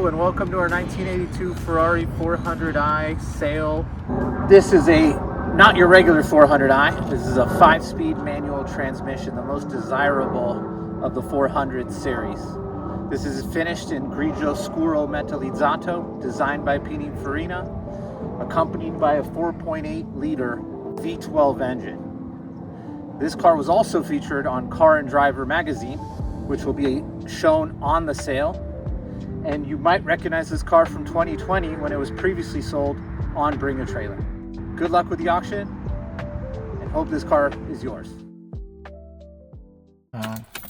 Hello and welcome to our 1982 Ferrari 400i sale. This is not your regular 400i. This is a 5-speed manual transmission, the most desirable of the 400 series. This is finished in Grigio Scuro Metallizzato, designed by Pininfarina, accompanied by a 4.8 liter V12 engine. This car was also featured on Car and Driver magazine, which will be shown on the sale. And you might recognize this car from 2020 when it was previously sold on Bring a Trailer. Good luck with the auction and hope this car is yours.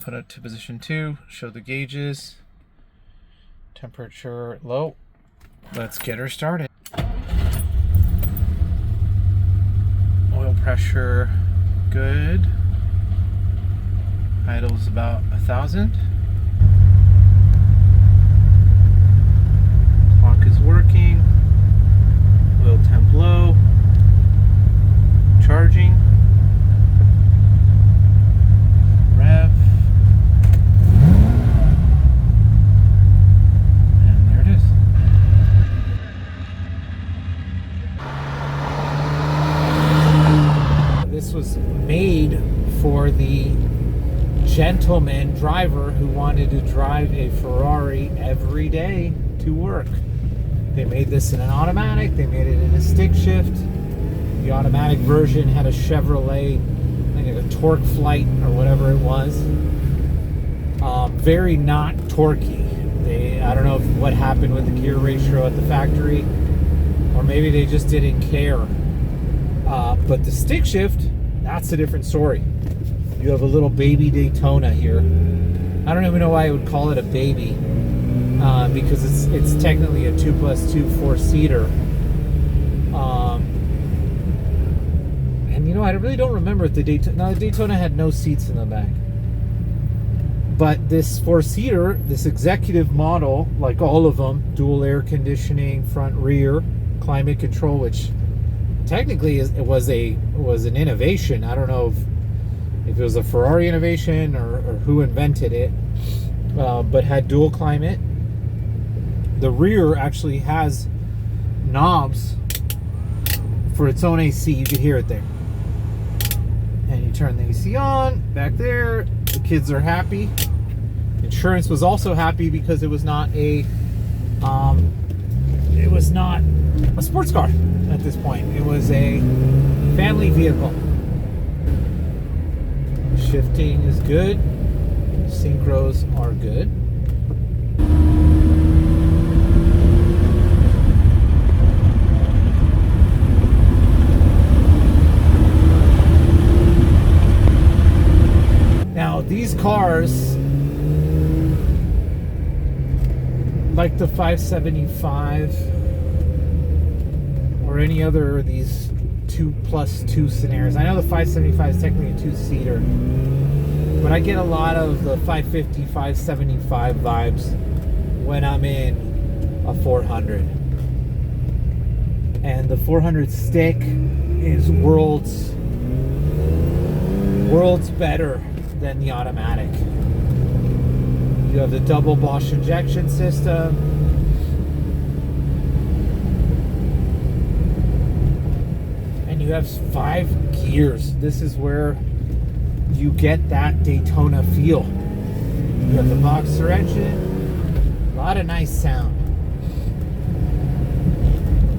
Put it to position 2, show the gauges, temperature low. Let's get her started. Oil pressure good. Idle's about 1,000. Working, oil temp low, charging, rev, and there it is. This was made for the gentleman driver who wanted to drive a Ferrari every day to work. They made this in an automatic, they made it in a stick shift. The automatic version had a Chevrolet, I think a torque flight or whatever it was. Very not torquey. I don't know what happened with the gear ratio at the factory, or maybe they just didn't care. But the stick shift, that's a different story. You have a little baby Daytona here. I don't even know why I would call it a baby. Because it's technically a 2+2 4-seater, and you know, I really don't remember if the Daytona had no seats in the back, but this 4-seater, this executive model, like all of them, dual air conditioning, front rear, climate control, which technically was an innovation. I don't know if it was a Ferrari innovation or who invented it, but had dual climate. The rear actually has knobs for its own AC. You can hear it there. And you turn the AC on, back there. The kids are happy. Insurance was also happy because it was not a sports car at this point. It was a family vehicle. Shifting is good. Synchros are good. Now, these cars, like the 575 or any other of these 2+2 scenarios, I know the 575 is technically a 2-seater, but I get a lot of the 550, 575 vibes when I'm in a 400. And the 400 stick is worlds better than the automatic. You have the double Bosch injection system. And you have 5 gears. This is where you get that Daytona feel. You have the boxer engine. A lot of nice sound.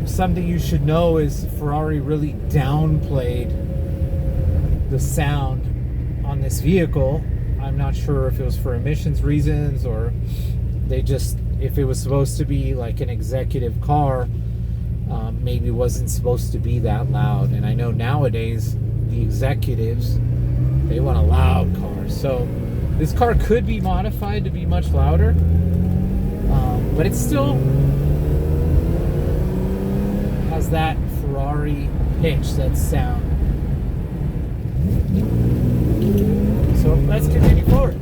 Something you should know is Ferrari really downplayed the sound on this vehicle. I'm not sure if it was for emissions reasons or they just, if it was supposed to be like an executive car, maybe wasn't supposed to be that loud. And I know nowadays the executives, they want a loud car. So this car could be modified to be much louder, but it still has that Ferrari pitch, that sound. So let's continue forward.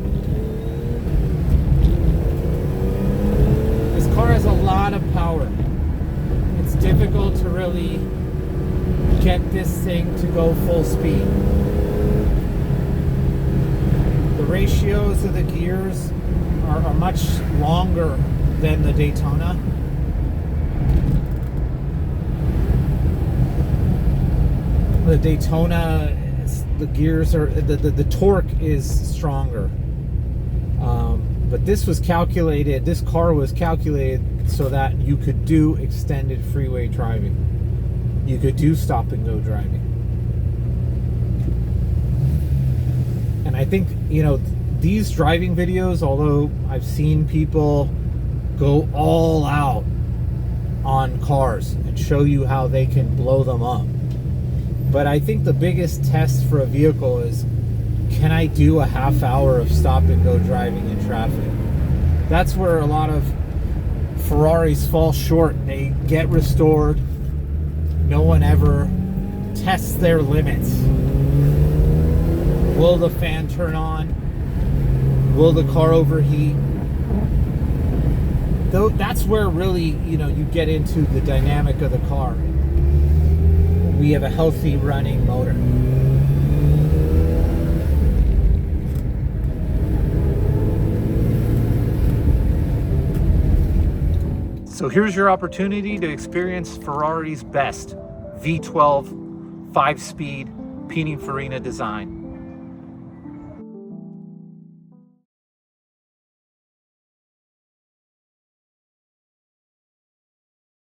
This car has a lot of power. It's difficult to really get this thing to go full speed. The ratios of the gears are much longer than the Daytona. The Daytona, the gears are, the torque is stronger. But this was calculated, this car was calculated so that you could do extended freeway driving. You could do stop and go driving. And I think, you know, these driving videos, although I've seen people go all out on cars and show you how they can blow them up. But I think the biggest test for a vehicle is, can I do a half hour of stop and go driving in traffic? That's where a lot of Ferraris fall short. They get restored. No one ever tests their limits. Will the fan turn on? Will the car overheat? Though that's where really, you know, you get into the dynamic of the car. We have a healthy running motor. So here's your opportunity to experience Ferrari's best V12 5-speed Pininfarina design.